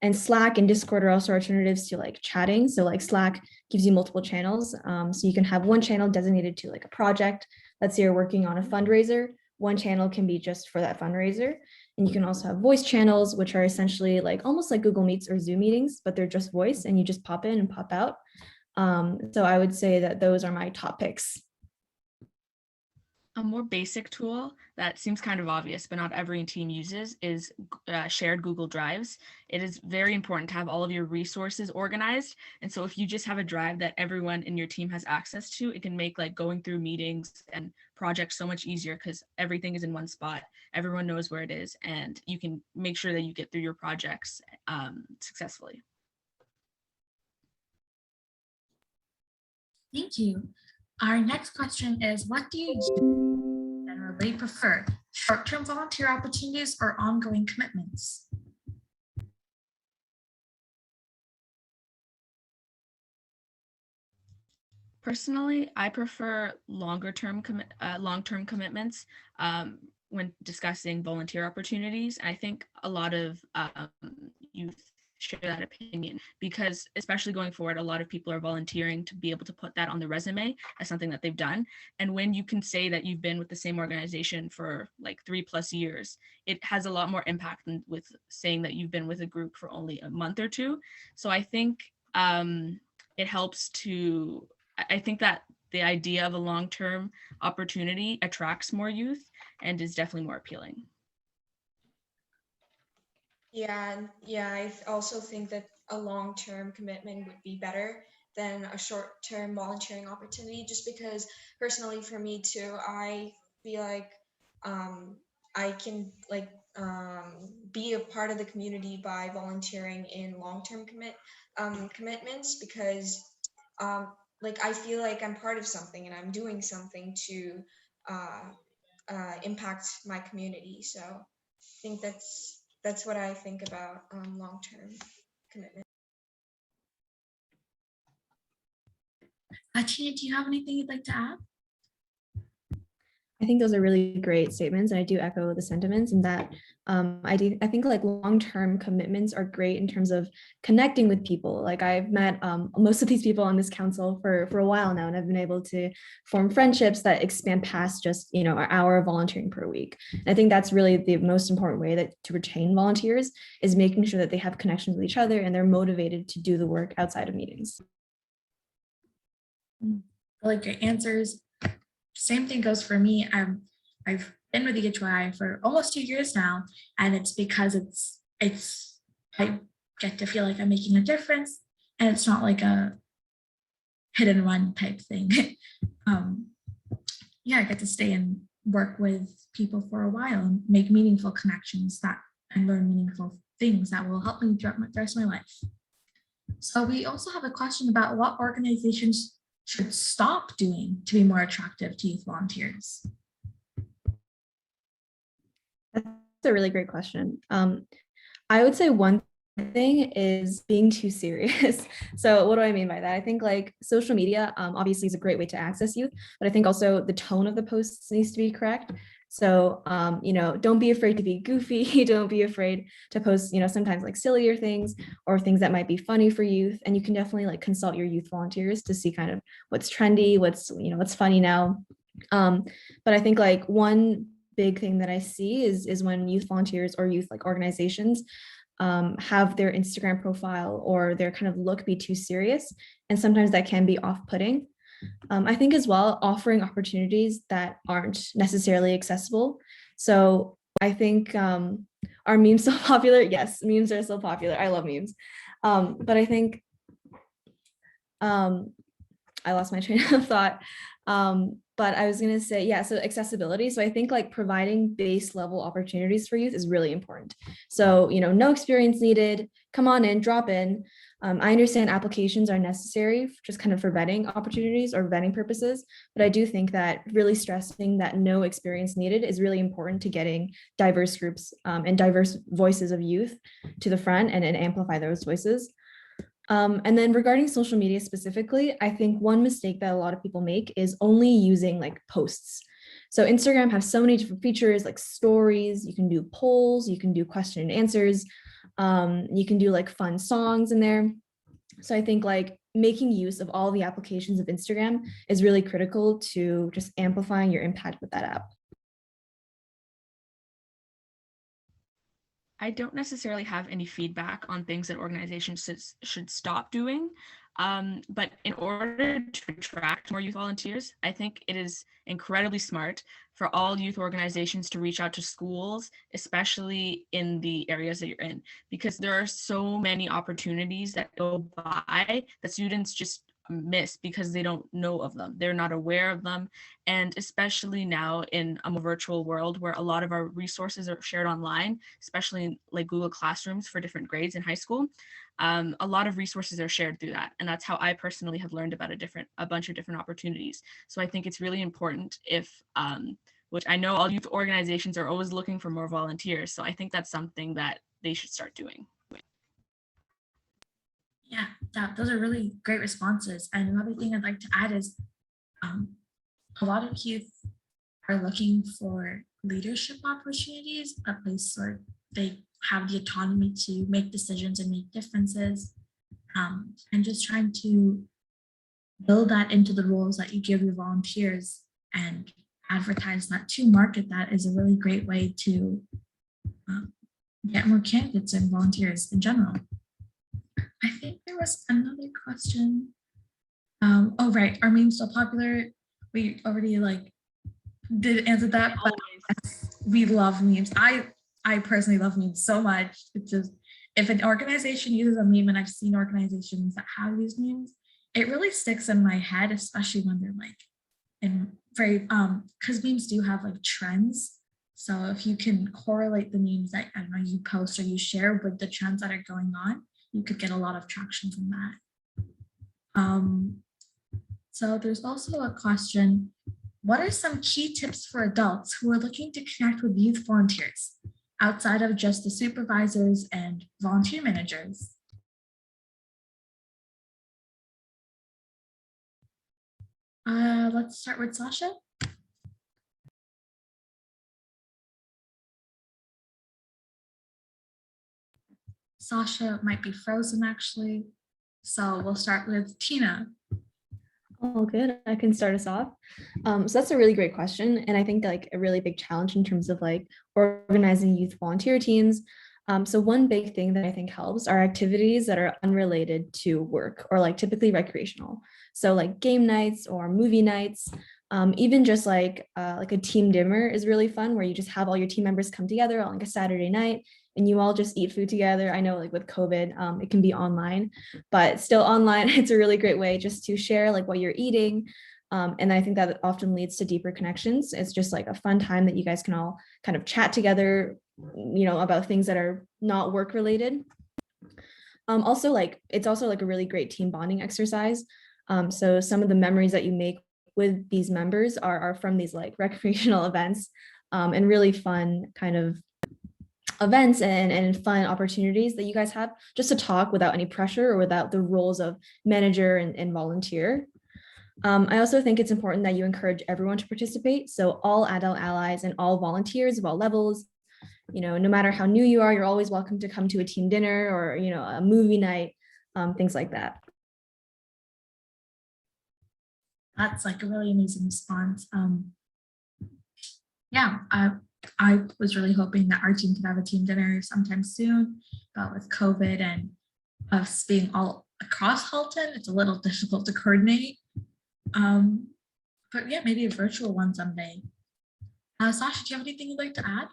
And Slack and Discord are also alternatives to like chatting. So like Slack gives you multiple channels. So you can have one channel designated to like a project. Let's say you're working on a fundraiser. One channel can be just for that fundraiser. And you can also have voice channels, which are essentially like almost like Google Meets or Zoom meetings, but they're just voice and you just pop in and pop out. So I would say that those are my top picks. A more basic tool that seems kind of obvious, but not every team uses is shared Google Drives. It is very important to have all of your resources organized. And so if you just have a drive that everyone in your team has access to, it can make like going through meetings and projects so much easier because everything is in one spot. Everyone knows where it is, and you can make sure that you get through your projects successfully. Thank you. Our next question is, what do you use generally prefer short-term volunteer opportunities or ongoing commitments? Personally, I prefer long-term commitments when discussing volunteer opportunities. I think a lot of youth share that opinion because, especially going forward, a lot of people are volunteering to be able to put that on the resume as something that they've done. And when you can say that you've been with the same organization for like 3+ years, it has a lot more impact than with saying that you've been with a group for only a month or two. So I think it helps to, I think that the idea of a long-term opportunity attracts more youth and is definitely more appealing. Yeah, I also think that a long-term commitment would be better than a short-term volunteering opportunity, just because personally for me too, I feel like I can be a part of the community by volunteering in long-term commitments, because I feel like I'm part of something and I'm doing something to impact my community. So I think that's what I think about long-term commitment. Tina, do you have anything you'd like to add? I think those are really great statements, and I do echo the sentiments in that I think like long-term commitments are great in terms of connecting with people. Like I've met most of these people on this council for a while now, and I've been able to form friendships that expand past just an hour of volunteering per week. And I think that's really the most important way that to retain volunteers is making sure that they have connections with each other and they're motivated to do the work outside of meetings. Really great answers. Same thing goes for me. I've been with the HYI for almost 2 years now, and it's because I get to feel like I'm making a difference, and it's not like a hit and run type thing. I get to stay and work with people for a while and make meaningful connections and learn meaningful things that will help me throughout the rest of my life. So we also have a question about what organizations should stop doing to be more attractive to youth volunteers. That's a really great question. I would say one thing is being too serious. So what do I mean by that? I think like social media obviously is a great way to access youth, but I think also the tone of the posts needs to be correct. So, don't be afraid to be goofy. Don't be afraid to post, sometimes like sillier things or things that might be funny for youth. And you can definitely like consult your youth volunteers to see kind of what's trendy, what's funny now. But I think like one big thing that I see is when youth volunteers or youth like organizations have their Instagram profile or their kind of look be too serious. And sometimes that can be off-putting. I think as well, offering opportunities that aren't necessarily accessible. So I think are memes so popular? Yes, memes are so popular. I love memes. But I think I lost my train of thought. But I was going to say, so accessibility. So I think like providing base level opportunities for youth is really important. So, no experience needed, come on in, drop in. I understand applications are necessary just kind of for vetting opportunities or vetting purposes, but I do think that really stressing that no experience needed is really important to getting diverse groups and diverse voices of youth to the front and amplify those voices. And then regarding social media specifically, I think one mistake that a lot of people make is only using like posts. So Instagram has so many different features like stories, you can do polls, you can do question and answers, you can do like fun songs in there. So I think like making use of all the applications of Instagram is really critical to just amplifying your impact with that app. I don't necessarily have any feedback on things that organizations should stop doing. But in order to attract more youth volunteers, I think it is incredibly smart for all youth organizations to reach out to schools, especially in the areas that you're in, because there are so many opportunities that go by that students just miss because they don't know of them. They're not aware of them. And especially now in a more virtual world where a lot of our resources are shared online, especially in like Google Classrooms for different grades in high school, a lot of resources are shared through that. And that's how I personally have learned about a bunch of different opportunities. So I think it's really important if which I know all youth organizations are always looking for more volunteers. So I think that's something that they should start doing. Yeah, those are really great responses. And another thing I'd like to add is a lot of youth are looking for leadership opportunities, a place where they have the autonomy to make decisions and make differences, and just trying to build that into the roles that you give your volunteers and advertise that to market that is a really great way to get more candidates and volunteers in general. I think there was another question. Oh, right. Are memes still popular? We already did answer that, but we love memes. I personally love memes so much. It's just, if an organization uses a meme, and I've seen organizations that have used memes, it really sticks in my head, especially when they're in very, because memes do have trends. So if you can correlate the memes that, I don't know, you post or you share with the trends that are going on, you could get a lot of traction from that. So there's also a question, what are some key tips for adults who are looking to connect with youth volunteers outside of just the supervisors and volunteer managers? Let's start with Sasha. Sasha might be frozen actually. So we'll start with Tina. Oh, good. I can start us off. So that's a really great question. And I think a really big challenge in terms of organizing youth volunteer teams. So one big thing that I think helps are activities that are unrelated to work or typically recreational. So game nights or movie nights, even just a team dinner is really fun, where you just have all your team members come together on a Saturday night and you all just eat food together. I know with COVID, it can be online, but still online, it's a really great way just to share what you're eating. And I think that often leads to deeper connections. It's just a fun time that you guys can all kind of chat together, about things that are not work related. Also, it's also a really great team bonding exercise. So some of the memories that you make with these members are from these recreational events, and really fun kind of events and fun opportunities that you guys have just to talk without any pressure or without the roles of manager and volunteer. I also think it's important that you encourage everyone to participate. So all adult allies and all volunteers of all levels, no matter how new you are, you're always welcome to come to a team dinner or, a movie night, things like that. That's a really amazing response. Yeah, I was really hoping that our team could have a team dinner sometime soon, but with COVID and us being all across Halton, it's a little difficult to coordinate. But yeah, maybe a virtual one someday. Sasha, do you have anything you'd like to add?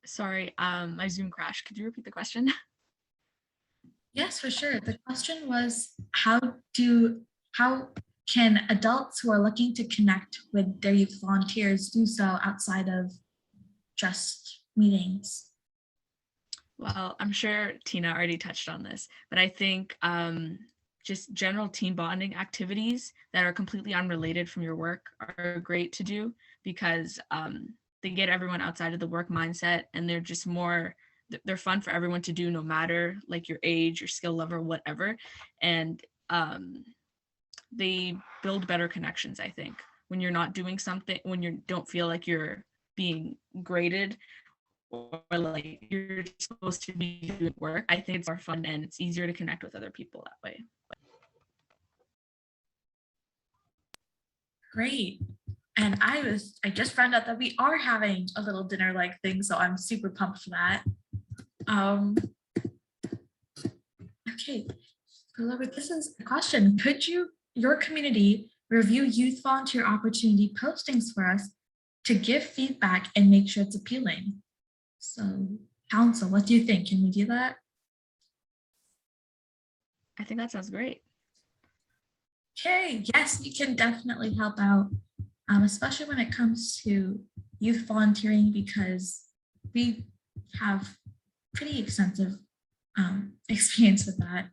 Sorry, my Zoom crashed. Could you repeat the question? Yes, for sure. The question was, how can adults who are looking to connect with their youth volunteers do so outside of just meetings? Well, I'm sure Tina already touched on this, but I think just general team bonding activities that are completely unrelated from your work are great to do, because they get everyone outside of the work mindset, and they're just they're fun for everyone to do, no matter your age, your skill level, whatever. And they build better connections, I think, when you're not doing something, when you don't feel like you're being graded or you're supposed to be doing work. I think it's more fun and it's easier to connect with other people that way. Great. And I just found out that we are having a little dinner thing, so I'm super pumped for that. Okay, Beloved, this is a question. Could your community review youth volunteer opportunity postings for us to give feedback and make sure it's appealing? So, council, what do you think? Can we do that? I think that sounds great. Okay, yes, we can definitely help out, especially when it comes to youth volunteering, because we have pretty extensive experience with that.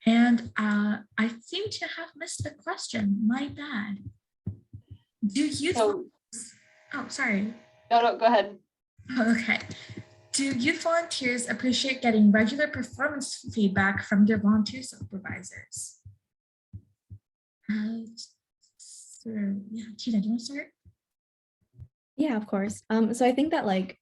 And I seem to have missed the question. My bad. Do youth? So, Oh, sorry. no, go ahead. Okay. Do youth volunteers appreciate getting regular performance feedback from their volunteer supervisors? Yeah, Tina, do you want to start? Yeah, of course. So I think that like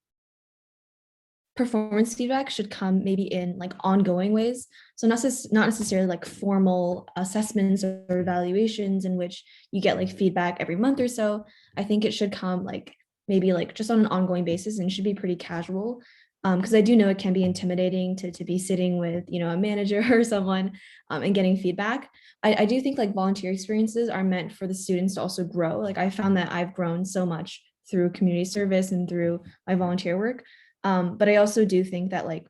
performance feedback should come maybe in like ongoing ways. So not necessarily like formal assessments or evaluations in which you get like feedback every month or so. I think it should come like maybe like just on an ongoing basis and should be pretty casual. Because I do know it can be intimidating to be sitting with, you know, a manager or someone and getting feedback. I do think like volunteer experiences are meant for the students to also grow. Like I found that I've grown so much through community service and through my volunteer work. But I also do think that like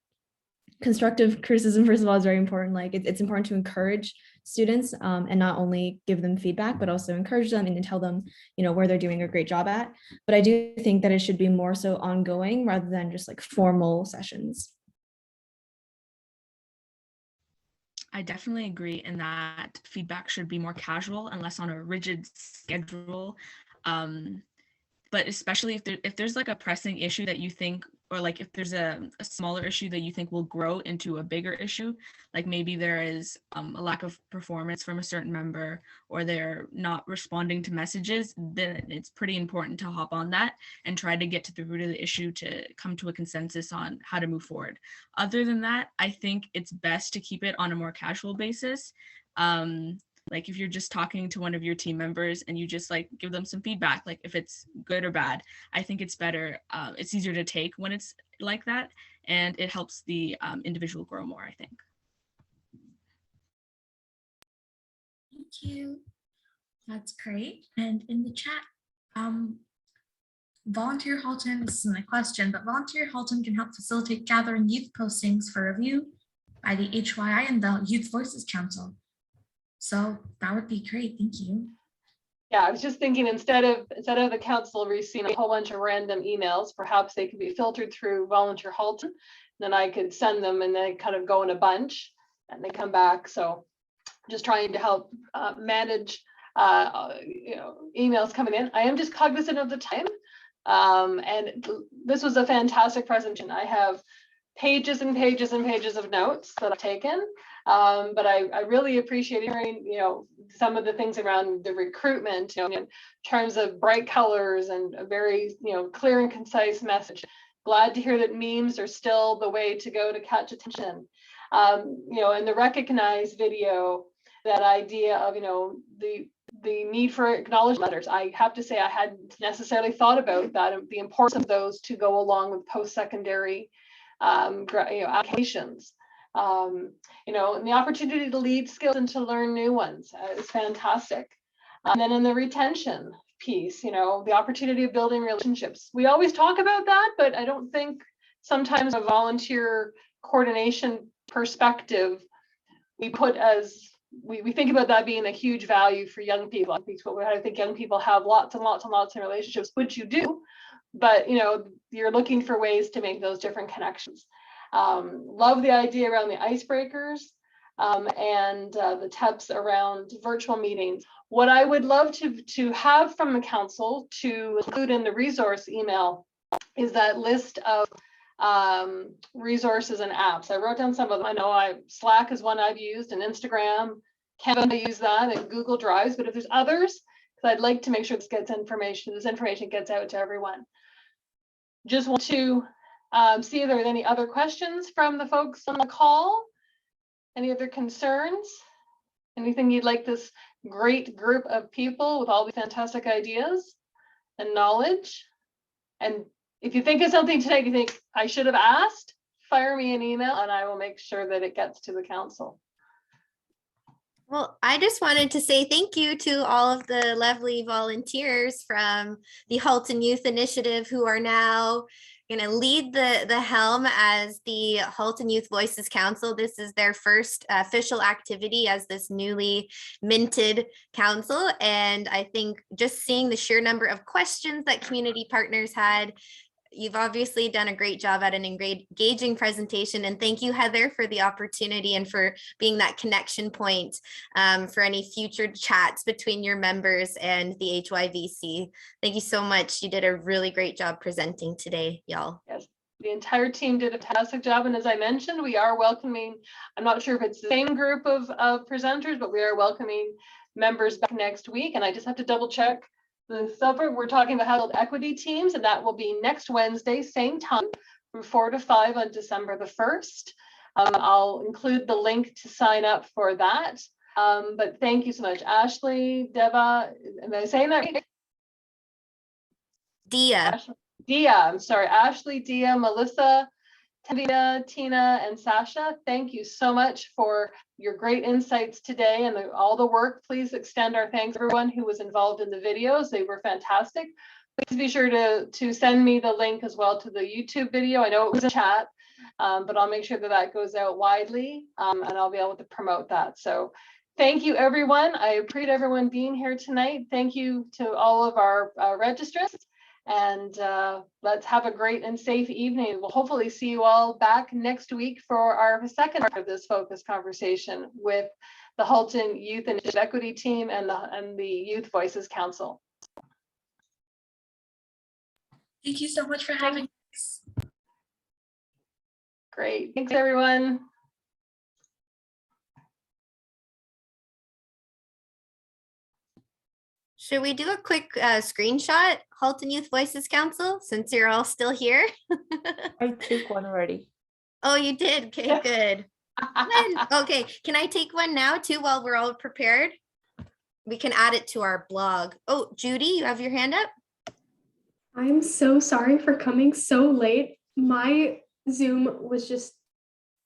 constructive criticism, first of all, is very important. Like it's important to encourage students and not only give them feedback, but also encourage them and tell them, you know, where they're doing a great job at. But I do think that it should be more so ongoing rather than just like formal sessions. I definitely agree in that feedback should be more casual and less on a rigid schedule. But especially if there's like a pressing issue that you think, or like if there's a smaller issue that you think will grow into a bigger issue, like maybe there is a lack of performance from a certain member, or they're not responding to messages, then it's pretty important to hop on that and try to get to the root of the issue to come to a consensus on how to move forward. Other than that, I think it's best to keep it on a more casual basis. Like if you're just talking to one of your team members and you just like give them some feedback, like if it's good or bad, I think it's better. It's easier to take when it's like that, and it helps the individual grow more, I think. Thank you. That's great. And in the chat, Volunteer Halton, this isn't a question, but Volunteer Halton can help facilitate gathering youth postings for review by the HYI and the Youth Voices Council. So that would be great. Thank you. Yeah, I was just thinking instead of the council receiving a whole bunch of random emails, perhaps they could be filtered through Volunteer Halton. Then I could send them and they kind of go in a bunch and they come back. So just trying to help manage you know, emails coming in. I am just cognizant of the time. And this was a fantastic presentation. I have pages and pages and pages of notes that I've taken. But I really appreciate hearing, you know, some of the things around the recruitment, you know, in terms of bright colors and a very, you know, clear and concise message. Glad to hear that memes are still the way to go to catch attention. You know, and the recognize video, that idea of, you know, the need for acknowledgement letters. I have to say I hadn't necessarily thought about that, the importance of those to go along with post-secondary you know, applications. You know, and the opportunity to lead skills and to learn new ones is fantastic. And then in the retention piece, you know, the opportunity of building relationships. We always talk about that, but I don't think sometimes a volunteer coordination perspective, we put as, we think about that being a huge value for young people. I think young people have lots and lots and lots of relationships, which you do, but you know, you're looking for ways to make those different connections. Love the idea around the icebreakers and the tips around virtual meetings. What I would love to have from the council to include in the resource email is that list of resources and apps. I wrote down some of them. I know Slack is one I've used, and Instagram, Canva, I use that, and Google Drives, but if there's others, because I'd like to make sure this information gets out to everyone. Just want to see if there are any other questions from the folks on the call. Any other concerns? Anything you'd like this great group of people with all the fantastic ideas and knowledge? And if you think of something today, you think I should have asked, fire me an email and I will make sure that it gets to the council. Well, I just wanted to say thank you to all of the lovely volunteers from the Halton Youth Initiative who are now going to lead the helm as the Halton Youth Voices Council. This is their first official activity as this newly minted council. And I think just seeing the sheer number of questions that community partners had you've obviously done a great job at an engaging presentation. And thank you, Heather, for the opportunity and for being that connection point for any future chats between your members and the HYVC. Thank you so much. You did a really great job presenting today, y'all. Yes. The entire team did a fantastic job. And as I mentioned, we are welcoming, I'm not sure if it's the same group of presenters, but we are welcoming members back next week. And I just have to double check the suburb. We're talking about household equity teams, and that will be next Wednesday, same time, from 4 to 5 on December the 1st. I'll include the link to sign up for that. But thank you so much. Ashley, Deva, am I saying that right? Diya. Diya, I'm sorry. Ashley, Diya, Melissa, Tanvi, Tina, and Sasha, thank you so much for your great insights today and all the work. Please extend our thanks to everyone who was involved in the videos. They were fantastic. Please be sure to send me the link as well to the YouTube video. I know it was in chat, but I'll make sure that that goes out widely, and I'll be able to promote that. So thank you, everyone. I appreciate everyone being here tonight. Thank you to all of our registrants. And let's have a great and safe evening. We'll hopefully see you all back next week for our second part of this focus conversation with the Halton Youth Initiative Equity Team and the Youth Voices Council. Thank you so much for having us. Great. Thanks, everyone. Should we do a quick screenshot, Halton Youth Voices Council, since you're all still here? I took one already. Oh, you did? Okay, good. Okay, can I take one now too while we're all prepared? We can add it to our blog. Oh, Judy, you have your hand up? I'm so sorry for coming so late. My Zoom was just,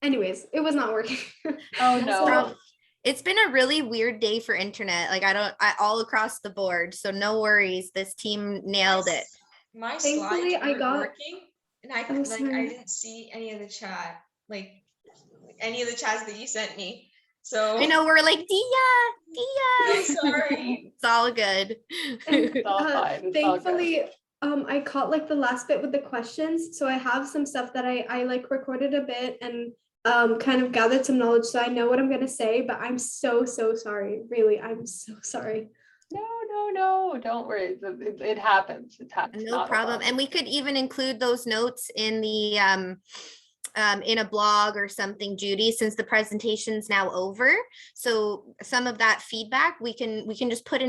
anyways, it was not working. Oh no. It's been a really weird day for internet. Like all across the board. So no worries. This team nailed it. My slides weren't working, and I didn't see any of the chat, like any of the chats that you sent me. So I know we're like Diya. I'm sorry. It's all good. It's all fine. Thankfully, I caught like the last bit with the questions, so I have some stuff that I like recorded a bit and kind of gathered some knowledge, so I know what I'm gonna say, but I'm so sorry. Really, I'm so sorry. No, don't worry. It happens. It happens. No problem. And we could even include those notes in the in a blog or something, Judy, since the presentation's now over. So some of that feedback we can just put in